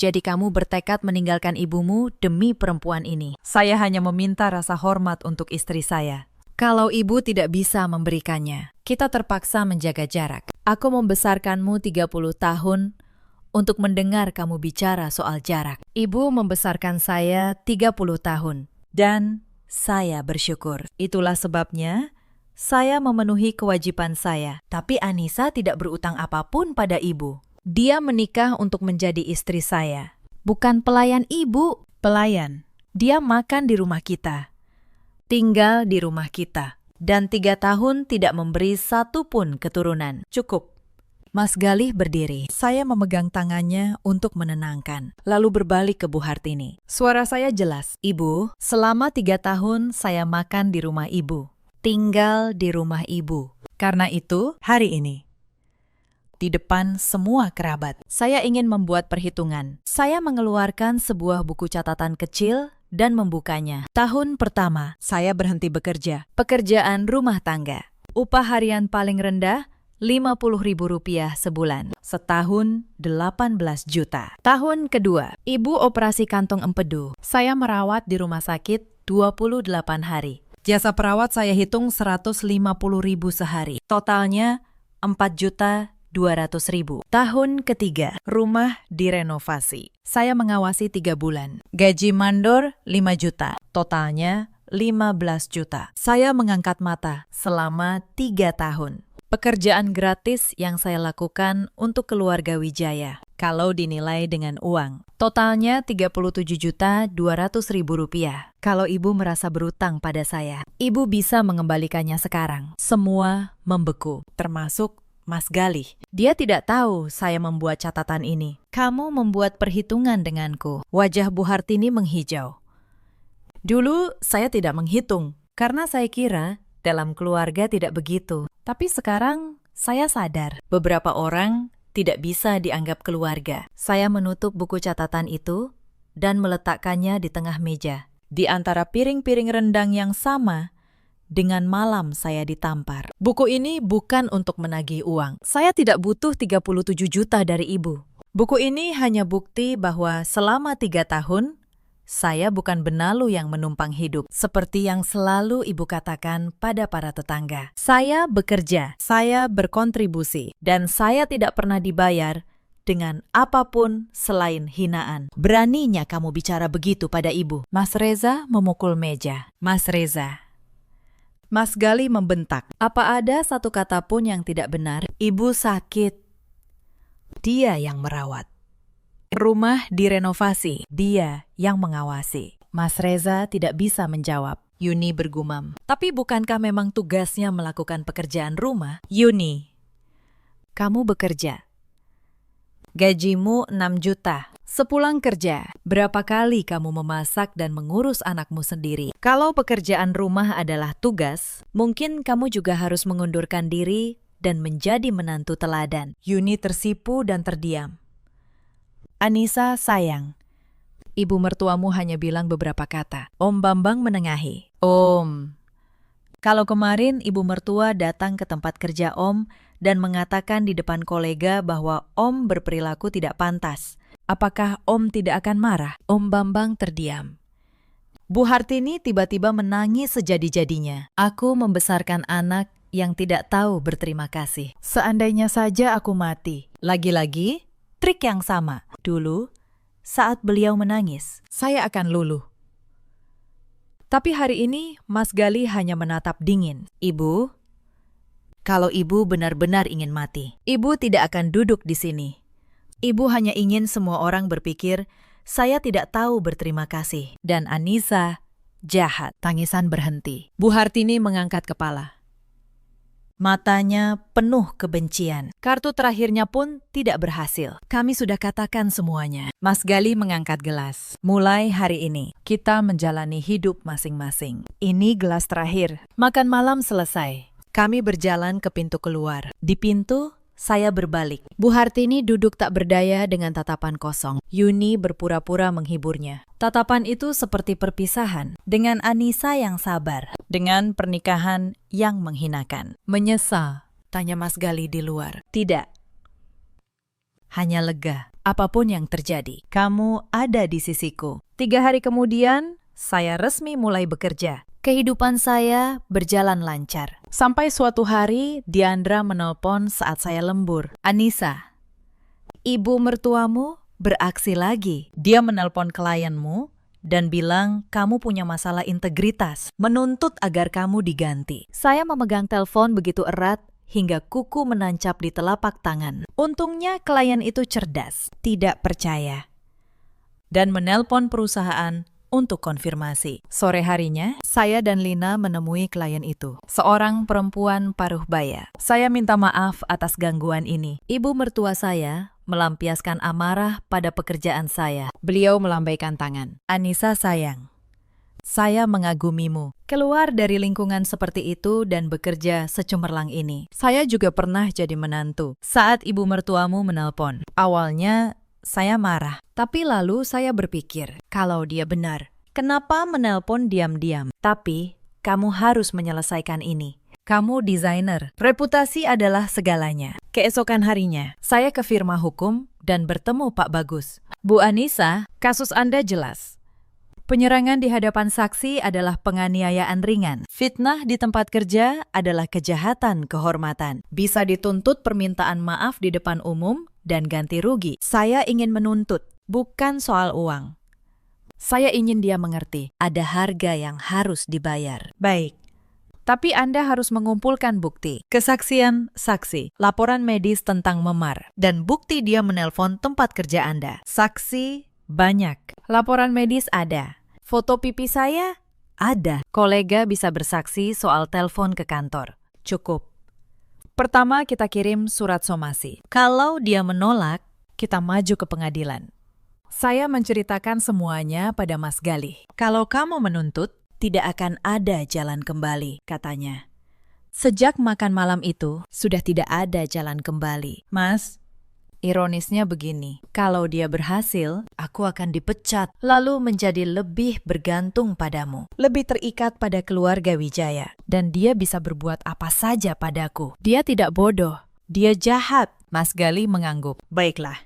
S1: jadi kamu bertekad meninggalkan ibumu demi perempuan ini. Saya hanya meminta rasa hormat untuk istri saya. Kalau ibu tidak bisa memberikannya, kita terpaksa menjaga jarak. Aku membesarkanmu 30 tahun untuk mendengar kamu bicara soal jarak. Ibu membesarkan saya 30 tahun. Dan saya bersyukur. Itulah sebabnya saya memenuhi kewajiban saya, tapi Anissa tidak berutang apapun pada ibu. Dia menikah untuk menjadi istri saya. Bukan pelayan ibu, pelayan. Dia makan di rumah kita, tinggal di rumah kita. dan 3 tahun tidak memberi satu pun keturunan. Cukup. Mas Galih berdiri. Saya memegang tangannya untuk menenangkan, lalu berbalik ke Bu Hartini. Suara saya jelas. Ibu, selama 3 tahun saya makan di rumah ibu. Tinggal di rumah ibu. Karena itu, hari ini, di depan semua kerabat, saya ingin membuat perhitungan. Saya mengeluarkan sebuah buku catatan kecil dan membukanya. Tahun pertama, saya berhenti bekerja. Pekerjaan rumah tangga. Upah harian paling rendah, Rp50.000 sebulan. Setahun 18 juta. Tahun kedua, ibu operasi kantong empedu. Saya merawat di rumah sakit 28 hari. Jasa perawat saya hitung 150.000 sehari. Totalnya 4.200.000. Tahun ketiga, rumah direnovasi. Saya mengawasi 3 bulan. Gaji mandor 5 juta. Totalnya 15 juta. Saya mengangkat mata selama 3 tahun. Pekerjaan gratis yang saya lakukan untuk keluarga Wijaya, kalau dinilai dengan uang. Totalnya Rp37.200.000. Kalau ibu merasa berutang pada saya, ibu bisa mengembalikannya sekarang. Semua membeku, termasuk Mas Galih. Dia tidak tahu saya membuat catatan ini. Kamu membuat perhitungan denganku. Wajah Bu Hartini menghijau. Dulu saya tidak menghitung, karena saya kira dalam keluarga tidak begitu. Tapi sekarang saya sadar beberapa orang tidak bisa dianggap keluarga. Saya menutup buku catatan itu dan meletakkannya di tengah meja, di antara piring-piring rendang yang sama dengan malam saya ditampar. Buku ini bukan untuk menagih uang. Saya tidak butuh 37 juta dari ibu. Buku ini hanya bukti bahwa selama 3 tahun, saya bukan benalu yang menumpang hidup, seperti yang selalu ibu katakan pada para tetangga. Saya bekerja, saya berkontribusi, dan saya tidak pernah dibayar dengan apapun selain hinaan. Beraninya kamu bicara begitu pada ibu. Mas Reza memukul meja. Mas Reza. Mas Galih membentak. Apa ada satu kata pun yang tidak benar? Ibu sakit. Dia yang merawat. Rumah direnovasi, dia yang mengawasi. Mas Reza tidak bisa menjawab. Yuni bergumam. Tapi bukankah memang tugasnya melakukan pekerjaan rumah? Yuni, kamu bekerja. Gajimu 6 juta. Sepulang kerja, berapa kali kamu memasak dan mengurus anakmu sendiri? Kalau pekerjaan rumah adalah tugas, mungkin kamu juga harus mengundurkan diri dan menjadi menantu teladan. Yuni tersipu dan terdiam. Anissa, sayang. Ibu mertuamu hanya bilang beberapa kata. Om Bambang menengahi. Om, kalau kemarin ibu mertua datang ke tempat kerja Om dan mengatakan di depan kolega bahwa Om berperilaku tidak pantas, apakah Om tidak akan marah? Om Bambang terdiam. Bu Hartini tiba-tiba menangis sejadi-jadinya. Aku membesarkan anak yang tidak tahu berterima kasih. Seandainya saja aku mati. Lagi-lagi, trik yang sama. Dulu, saat beliau menangis, saya akan luluh. Tapi hari ini, Mas Galih hanya menatap dingin. Ibu, kalau ibu benar-benar ingin mati, ibu tidak akan duduk di sini. Ibu hanya ingin semua orang berpikir, saya tidak tahu berterima kasih. Dan Anissa, jahat. Tangisan berhenti. Bu Hartini mengangkat kepala. Matanya penuh kebencian. Kartu terakhirnya pun tidak berhasil. Kami sudah katakan semuanya. Mas Galih mengangkat gelas. Mulai hari ini, kita menjalani hidup masing-masing. Ini gelas terakhir. Makan malam selesai. Kami berjalan ke pintu keluar. Di pintu, saya berbalik. Bu Hartini duduk tak berdaya dengan tatapan kosong. Yuni berpura-pura menghiburnya. Tatapan itu seperti perpisahan dengan Anissa yang sabar, dengan pernikahan yang menghinakan. Menyesal? Tanya Mas Galih di luar. Tidak. Hanya lega. Apapun yang terjadi, kamu ada di sisiku. 3 hari kemudian, saya resmi mulai bekerja. Kehidupan saya berjalan lancar. Sampai suatu hari, Diandra menelpon saat saya lembur. Anissa, ibu mertuamu beraksi lagi. Dia menelpon klienmu dan bilang kamu punya masalah integritas, menuntut agar kamu diganti. Saya memegang telepon begitu erat hingga kuku menancap di telapak tangan. Untungnya klien itu cerdas, tidak percaya, dan menelpon perusahaan untuk konfirmasi. Sore harinya, saya dan Lina menemui klien itu, seorang perempuan paruh baya. Saya minta maaf atas gangguan ini. Ibu mertua saya melampiaskan amarah pada pekerjaan saya. Beliau melambaikan tangan. Anissa sayang, saya mengagumimu. Keluar dari lingkungan seperti itu dan bekerja secemerlang ini. Saya juga pernah jadi menantu saat ibu mertuamu menelpon. Awalnya saya marah, tapi lalu saya berpikir, kalau dia benar, kenapa menelpon diam-diam? Tapi kamu harus menyelesaikan ini. Kamu desainer, reputasi adalah segalanya. Keesokan harinya, saya ke firma hukum dan bertemu Pak Bagus. Bu Anissa, kasus Anda jelas. Penyerangan di hadapan saksi adalah penganiayaan ringan. Fitnah di tempat kerja adalah kejahatan kehormatan. Bisa dituntut permintaan maaf di depan umum dan ganti rugi. Saya ingin menuntut, bukan soal uang. Saya ingin dia mengerti, ada harga yang harus dibayar. Baik. Tapi Anda harus mengumpulkan bukti, kesaksian saksi, laporan medis tentang memar, dan bukti dia menelpon tempat kerja Anda. Saksi banyak. Laporan medis ada. Foto pipi saya ada. Kolega bisa bersaksi soal telepon ke kantor. Cukup. Pertama kita kirim surat somasi. Kalau dia menolak, kita maju ke pengadilan. Saya menceritakan semuanya pada Mas Galih. Kalau kamu menuntut, tidak akan ada jalan kembali, katanya. Sejak makan malam itu, sudah tidak ada jalan kembali. Mas, ironisnya begini, kalau dia berhasil, aku akan dipecat, lalu menjadi lebih bergantung padamu, lebih terikat pada keluarga Wijaya, dan dia bisa berbuat apa saja padaku. Dia tidak bodoh, dia jahat. Mas Galih mengangguk. Baiklah,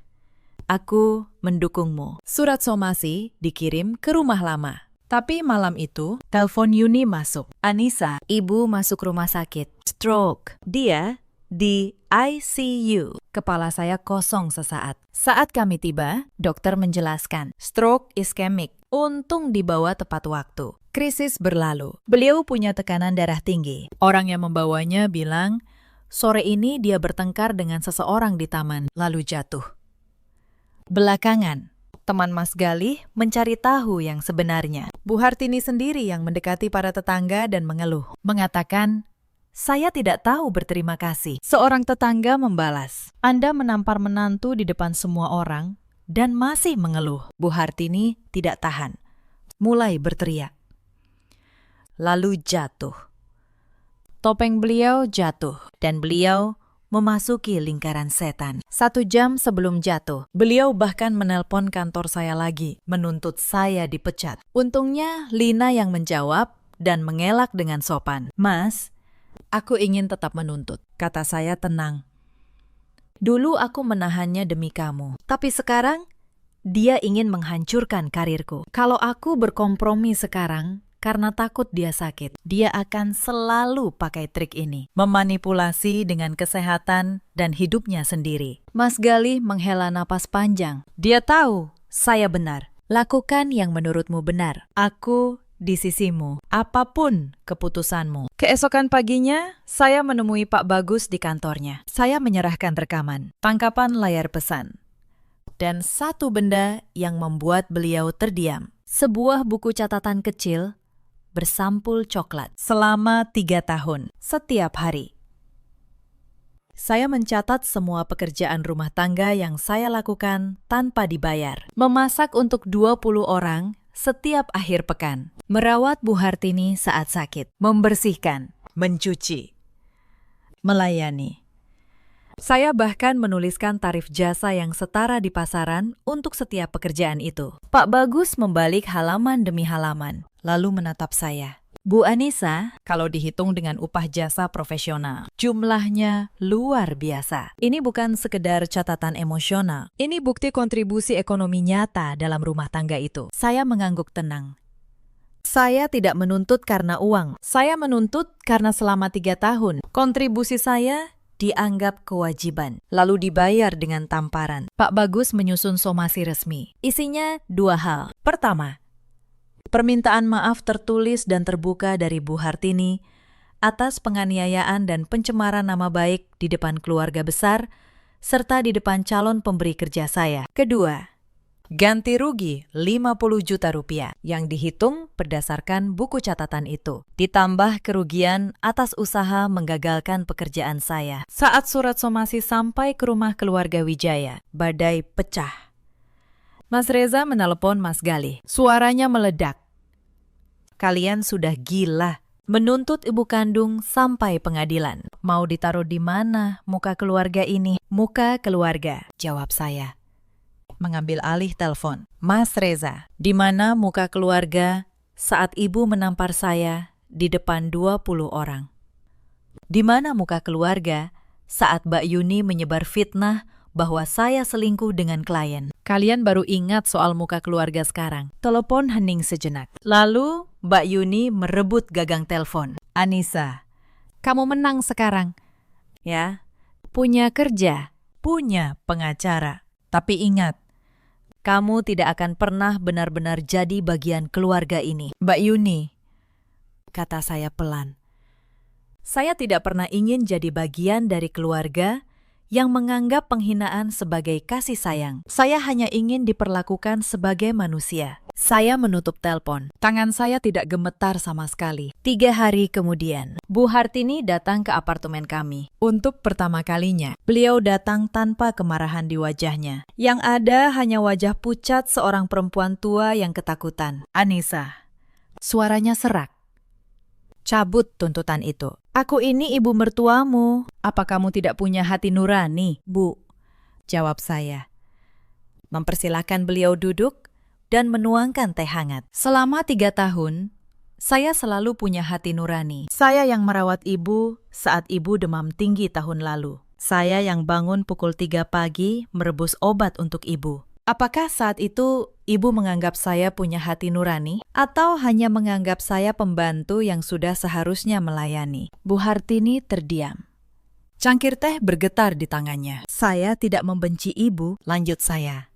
S1: aku mendukungmu. Surat somasi dikirim ke rumah lama. Tapi malam itu, telepon Yuni masuk. Anissa, ibu masuk rumah sakit. Stroke. Dia di ICU. Kepala saya kosong sesaat. Saat kami tiba, dokter menjelaskan, stroke iskemik. Untung dibawa tepat waktu. Krisis berlalu. Beliau punya tekanan darah tinggi. Orang yang membawanya bilang, sore ini dia bertengkar dengan seseorang di taman, lalu jatuh. Belakangan, teman Mas Galih mencari tahu yang sebenarnya. Bu Hartini sendiri yang mendekati para tetangga dan mengeluh. Mengatakan, saya tidak tahu berterima kasih. Seorang tetangga membalas, Anda menampar menantu di depan semua orang dan masih mengeluh. Bu Hartini tidak tahan, mulai berteriak. Lalu jatuh. Topeng beliau jatuh dan beliau memasuki lingkaran setan. 1 jam sebelum jatuh, beliau bahkan menelpon kantor saya lagi, menuntut saya dipecat. Untungnya Lina yang menjawab dan mengelak dengan sopan. Mas, aku ingin tetap menuntut, kata saya tenang. Dulu aku menahannya demi kamu, tapi sekarang dia ingin menghancurkan karirku. Kalau aku berkompromi sekarang, karena takut dia sakit, dia akan selalu pakai trik ini. Memanipulasi dengan kesehatan dan hidupnya sendiri. Mas Galih menghela napas panjang. Dia tahu saya benar. Lakukan yang menurutmu benar. Aku di sisimu, apapun keputusanmu. Keesokan paginya, saya menemui Pak Bagus di kantornya. Saya menyerahkan rekaman, tangkapan layar pesan, dan satu benda yang membuat beliau terdiam. Sebuah buku catatan kecil bersampul coklat selama 3 tahun, setiap hari. Saya mencatat semua pekerjaan rumah tangga yang saya lakukan tanpa dibayar. Memasak untuk 20 orang setiap akhir pekan. Merawat Bu Hartini saat sakit. Membersihkan, mencuci, melayani. Saya bahkan menuliskan tarif jasa yang setara di pasaran untuk setiap pekerjaan itu. Pak Bagus membalik halaman demi halaman, lalu menatap saya. Bu Anissa, kalau dihitung dengan upah jasa profesional, jumlahnya luar biasa. Ini bukan sekedar catatan emosional. Ini bukti kontribusi ekonomi nyata dalam rumah tangga itu. Saya mengangguk tenang. Saya tidak menuntut karena uang. Saya menuntut karena selama 3 tahun, kontribusi saya dianggap kewajiban, lalu dibayar dengan tamparan. Pak Bagus menyusun somasi resmi. Isinya 2 hal. Pertama, permintaan maaf tertulis dan terbuka dari Bu Hartini atas penganiayaan dan pencemaran nama baik di depan keluarga besar, serta di depan calon pemberi kerja saya. Kedua, Ganti rugi 50 juta rupiah yang dihitung berdasarkan buku catatan itu. Ditambah kerugian atas usaha menggagalkan pekerjaan saya. Saat surat somasi sampai ke rumah keluarga Wijaya, badai pecah. Mas Reza menelepon Mas Galih. Suaranya meledak. Kalian sudah gila. Menuntut ibu kandung sampai pengadilan. Mau ditaruh di mana muka keluarga ini? Muka keluarga, jawab saya. Mengambil alih telepon. Mas Reza, di mana muka keluarga saat ibu menampar saya di depan 20 orang? Di mana muka keluarga saat Mbak Yuni menyebar fitnah bahwa saya selingkuh dengan klien? Kalian baru ingat soal muka keluarga sekarang. Telepon hening sejenak. Lalu Mbak Yuni merebut gagang telepon. Anissa, kamu menang sekarang. Ya, punya kerja, punya pengacara. Tapi ingat, kamu tidak akan pernah benar-benar jadi bagian keluarga ini. Mbak Yuni, kata saya pelan. Saya tidak pernah ingin jadi bagian dari keluarga yang menganggap penghinaan sebagai kasih sayang. Saya hanya ingin diperlakukan sebagai manusia. Saya menutup telepon. Tangan saya tidak gemetar sama sekali. 3 hari kemudian, Bu Hartini datang ke apartemen kami. Untuk pertama kalinya, beliau datang tanpa kemarahan di wajahnya. Yang ada hanya wajah pucat seorang perempuan tua yang ketakutan. Anissa, suaranya serak. Cabut tuntutan itu. Aku ini ibu mertuamu. Apa kamu tidak punya hati nurani, Bu? Jawab saya. Mempersilahkan beliau duduk dan menuangkan teh hangat. Selama 3 tahun, saya selalu punya hati nurani. Saya yang merawat ibu saat ibu demam tinggi tahun lalu. Saya yang bangun pukul 3 pagi merebus obat untuk ibu. Apakah saat itu ibu menganggap saya punya hati nurani atau hanya menganggap saya pembantu yang sudah seharusnya melayani? Bu Hartini terdiam. Cangkir teh bergetar di tangannya. Saya tidak membenci ibu, lanjut saya.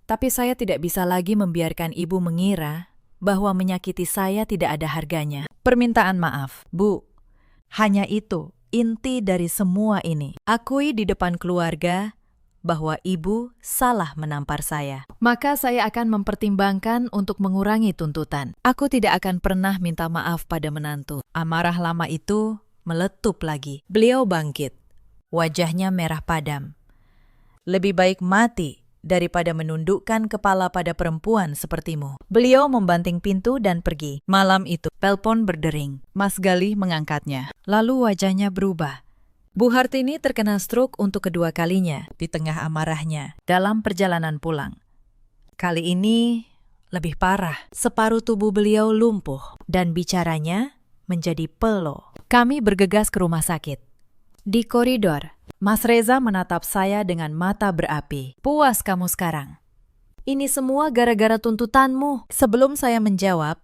S1: Tapi saya tidak bisa lagi membiarkan ibu mengira bahwa menyakiti saya tidak ada harganya. Permintaan maaf, Bu. Hanya itu inti dari semua ini. Akui di depan keluarga bahwa ibu salah menampar saya. Maka saya akan mempertimbangkan untuk mengurangi tuntutan. Aku tidak akan pernah minta maaf pada menantu. Amarah lama itu meletup lagi. Beliau bangkit. Wajahnya merah padam. Lebih baik mati daripada menundukkan kepala pada perempuan sepertimu. Beliau membanting pintu dan pergi. Malam itu, telepon berdering. Mas Galih mengangkatnya. Lalu wajahnya berubah. Bu Hartini terkena stroke untuk kedua kalinya di tengah amarahnya dalam perjalanan pulang. Kali ini lebih parah. Separuh tubuh beliau lumpuh dan bicaranya menjadi pelo. Kami bergegas ke rumah sakit. Di koridor, Mas Reza menatap saya dengan mata berapi. Puas kamu sekarang. Ini semua gara-gara tuntutanmu. Sebelum saya menjawab,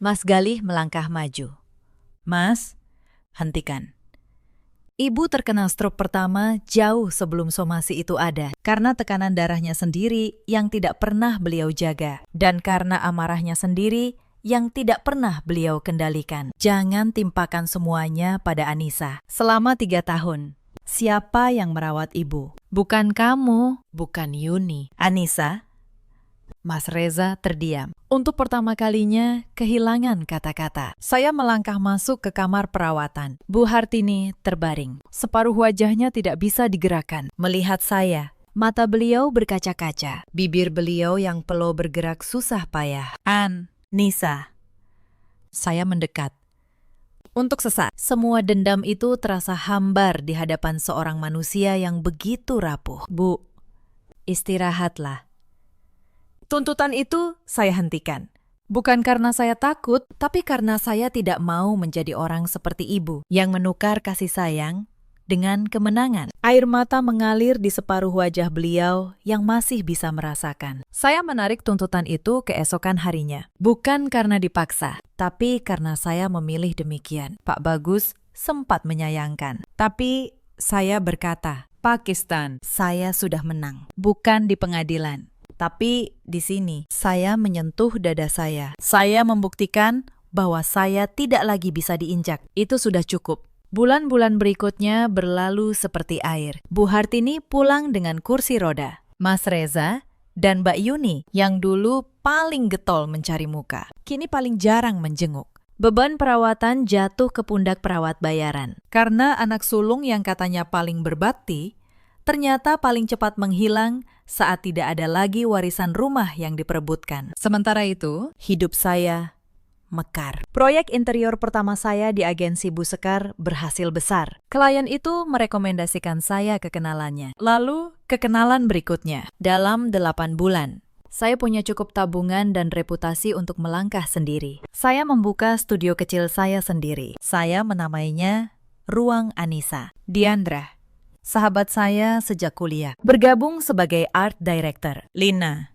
S1: Mas Galih melangkah maju. Mas, hentikan. Ibu terkena stroke pertama jauh sebelum somasi itu ada, karena tekanan darahnya sendiri yang tidak pernah beliau jaga, dan karena amarahnya sendiri yang tidak pernah beliau kendalikan. Jangan timpakan semuanya pada Anissa. Selama 3 tahun, siapa yang merawat ibu? Bukan kamu, bukan Yuni. Anissa? Mas Reza terdiam. Untuk pertama kalinya, kehilangan kata-kata. Saya melangkah masuk ke kamar perawatan. Bu Hartini terbaring. Separuh wajahnya tidak bisa digerakkan. Melihat saya, mata beliau berkaca-kaca. Bibir beliau yang pelo bergerak susah payah. Nisa. Saya mendekat. Untuk sesaat, semua dendam itu terasa hambar di hadapan seorang manusia yang begitu rapuh. Bu, istirahatlah. Tuntutan itu saya hentikan. Bukan karena saya takut, tapi karena saya tidak mau menjadi orang seperti ibu yang menukar kasih sayang dengan kemenangan. Air mata mengalir di separuh wajah beliau yang masih bisa merasakan. Saya menarik tuntutan itu keesokan harinya. Bukan karena dipaksa, tapi karena saya memilih demikian. Pak Bagus sempat menyayangkan. Tapi saya berkata, Pakistan, saya sudah menang. Bukan di pengadilan. Tapi di sini, saya menyentuh dada saya. Saya membuktikan bahwa saya tidak lagi bisa diinjak. Itu sudah cukup. Bulan-bulan berikutnya berlalu seperti air. Bu Hartini pulang dengan kursi roda. Mas Reza Dan Mbak Yuni, yang dulu paling getol mencari muka, kini paling jarang menjenguk. Beban perawatan jatuh ke pundak perawat bayaran. Karena anak sulung yang katanya paling berbakti, ternyata paling cepat menghilang saat tidak ada lagi warisan rumah yang diperebutkan. Sementara itu, hidup saya mekar. Proyek interior pertama saya di agensi Bu Sekar berhasil besar. Klien itu merekomendasikan saya ke kenalannya. Lalu, kekenalan berikutnya. Dalam 8 bulan, saya punya cukup tabungan dan reputasi untuk melangkah sendiri. Saya membuka studio kecil saya sendiri. Saya menamainya Ruang Anissa. Diandra, sahabat saya sejak kuliah, bergabung sebagai art director. Lina,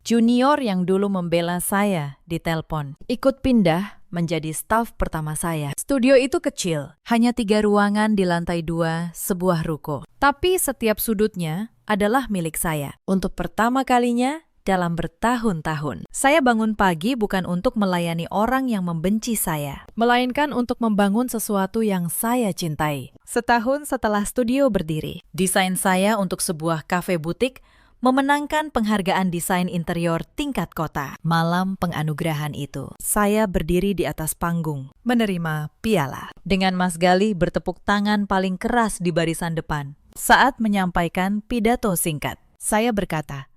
S1: junior yang dulu membela saya di telepon, ikut pindah menjadi staf pertama saya. Studio itu kecil, hanya 3 ruangan di lantai 2 sebuah ruko. Tapi setiap sudutnya adalah milik saya. Untuk pertama kalinya dalam bertahun-tahun, saya bangun pagi bukan untuk melayani orang yang membenci saya, melainkan untuk membangun sesuatu yang saya cintai. Setahun setelah studio berdiri, desain saya untuk sebuah kafe butik memenangkan penghargaan desain interior tingkat kota. Malam penganugerahan itu, saya berdiri di atas panggung, menerima piala. Dengan Mas Gali bertepuk tangan paling keras di barisan depan. Saat menyampaikan pidato singkat, saya berkata,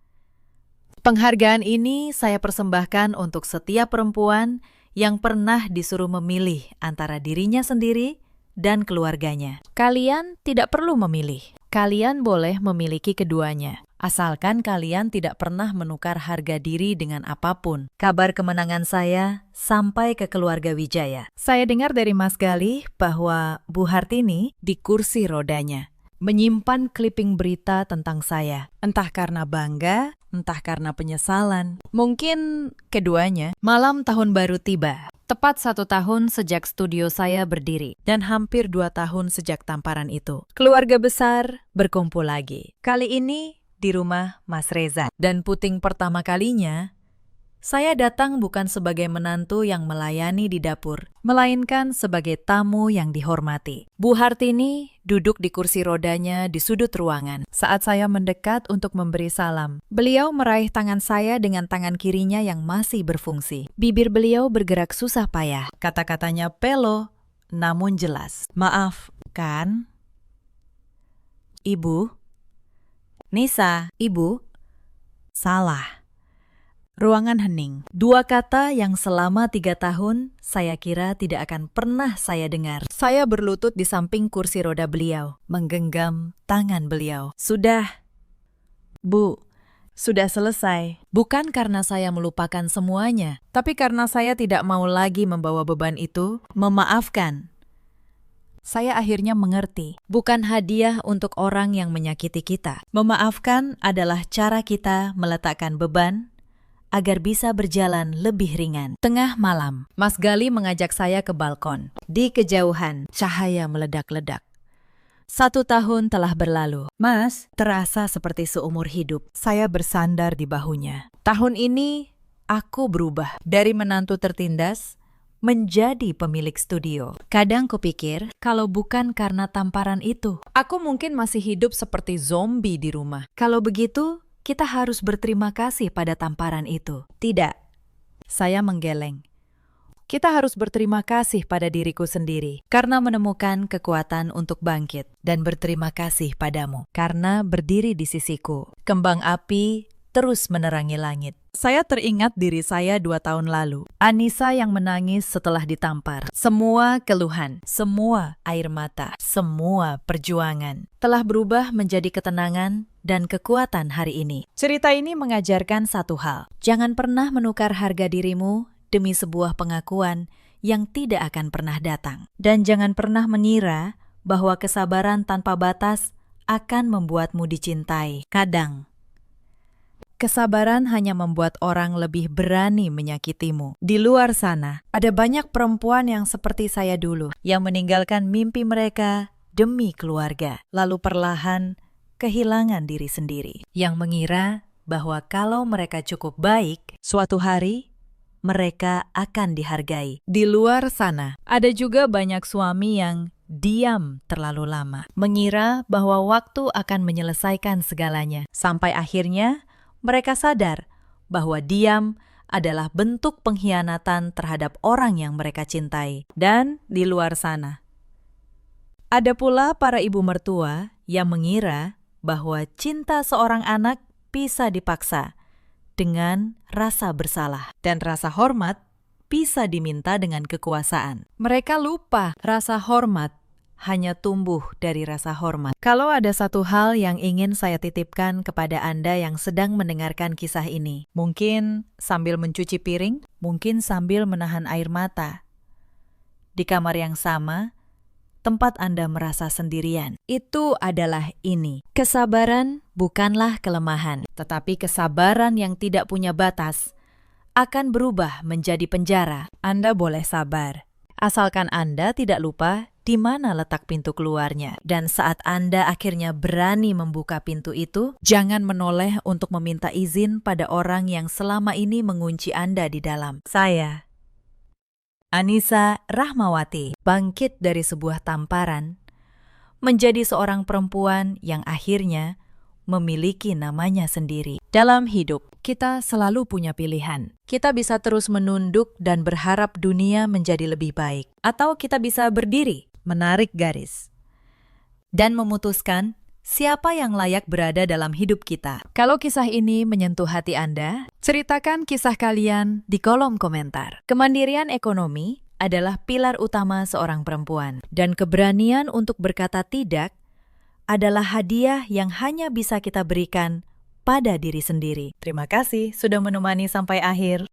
S1: "Penghargaan ini saya persembahkan untuk setiap perempuan yang pernah disuruh memilih antara dirinya sendiri dan keluarganya. Kalian tidak perlu memilih. Kalian boleh memiliki keduanya. Asalkan kalian tidak pernah menukar harga diri dengan apapun." Kabar kemenangan saya sampai ke keluarga Wijaya. Saya dengar dari Mas Gali bahwa Bu Hartini di kursi rodanya menyimpan clipping berita tentang saya. Entah karena bangga, entah karena penyesalan. Mungkin keduanya. Malam tahun baru tiba. Tepat 1 tahun sejak studio saya berdiri. Dan hampir 2 tahun sejak tamparan itu. Keluarga besar berkumpul lagi. Kali ini di rumah Mas Reza. Dan puting pertama kalinya, saya datang bukan sebagai menantu yang melayani di dapur, melainkan sebagai tamu yang dihormati. Bu Hartini duduk di kursi rodanya di sudut ruangan. Saat saya mendekat untuk memberi salam, beliau meraih tangan saya dengan tangan kirinya yang masih berfungsi. Bibir beliau bergerak susah payah. Kata-katanya pelo, namun jelas. "Maaf, kan? Ibu? Nisa, Ibu? Salah." Ruangan hening. 2 kata yang selama 3 tahun saya kira tidak akan pernah saya dengar. Saya berlutut di samping kursi roda beliau, menggenggam tangan beliau. "Sudah, Bu, sudah selesai." Bukan karena saya melupakan semuanya, tapi karena saya tidak mau lagi membawa beban itu. Memaafkan. Saya akhirnya mengerti, bukan hadiah untuk orang yang menyakiti kita. Memaafkan adalah cara kita meletakkan beban agar bisa berjalan lebih ringan. Tengah malam, Mas Gali mengajak saya ke balkon. Di kejauhan, cahaya meledak-ledak. 1 tahun telah berlalu. "Mas, terasa seperti seumur hidup." Saya bersandar di bahunya. Tahun ini, aku berubah dari menantu tertindas menjadi pemilik studio. Kadang kupikir, kalau bukan karena tamparan itu, aku mungkin masih hidup seperti zombie di rumah. Kalau begitu, kita harus berterima kasih pada tamparan itu. Tidak. Saya menggeleng. Kita harus berterima kasih pada diriku sendiri karena menemukan kekuatan untuk bangkit, dan berterima kasih padamu karena berdiri di sisiku. Kembang api terus menerangi langit. Saya teringat diri saya 2 tahun lalu. Anissa yang menangis setelah ditampar. Semua keluhan, semua air mata, semua perjuangan telah berubah menjadi ketenangan dan kekuatan hari ini. Cerita ini mengajarkan satu hal. Jangan pernah menukar harga dirimu demi sebuah pengakuan yang tidak akan pernah datang. Dan jangan pernah mengira bahwa kesabaran tanpa batas akan membuatmu dicintai. Kadang kesabaran hanya membuat orang lebih berani menyakitimu. Di luar sana, ada banyak perempuan yang seperti saya dulu, yang meninggalkan mimpi mereka demi keluarga, lalu perlahan kehilangan diri sendiri, yang mengira bahwa kalau mereka cukup baik, suatu hari mereka akan dihargai. Di luar sana, ada juga banyak suami yang diam terlalu lama, mengira bahwa waktu akan menyelesaikan segalanya, sampai akhirnya Mereka sadar bahwa diam adalah bentuk pengkhianatan terhadap orang yang mereka cintai. Dan di luar sana, ada pula para ibu mertua yang mengira bahwa cinta seorang anak bisa dipaksa dengan rasa bersalah, dan rasa hormat bisa diminta dengan kekuasaan. Mereka lupa rasa hormat hanya tumbuh dari rasa hormat. Kalau ada satu hal yang ingin saya titipkan kepada Anda yang sedang mendengarkan kisah ini, mungkin sambil mencuci piring, mungkin sambil menahan air mata, di kamar yang sama, tempat Anda merasa sendirian, itu adalah ini. Kesabaran bukanlah kelemahan, tetapi kesabaran yang tidak punya batas akan berubah menjadi penjara. Anda boleh sabar, asalkan Anda tidak lupa di mana letak pintu keluarnya. Dan saat Anda akhirnya berani membuka pintu itu, jangan menoleh untuk meminta izin pada orang yang selama ini mengunci Anda di dalam. Saya, Anissa Rahmawati, bangkit dari sebuah tamparan, menjadi seorang perempuan yang akhirnya memiliki namanya sendiri. Dalam hidup, kita selalu punya pilihan. Kita bisa terus menunduk dan berharap dunia menjadi lebih baik. Atau kita bisa berdiri, menarik garis, dan memutuskan siapa yang layak berada dalam hidup kita. Kalau kisah ini menyentuh hati Anda, ceritakan kisah kalian di kolom komentar. Kemandirian ekonomi adalah pilar utama seorang perempuan, dan keberanian untuk berkata tidak adalah hadiah yang hanya bisa kita berikan pada diri sendiri. Terima kasih sudah menemani sampai akhir.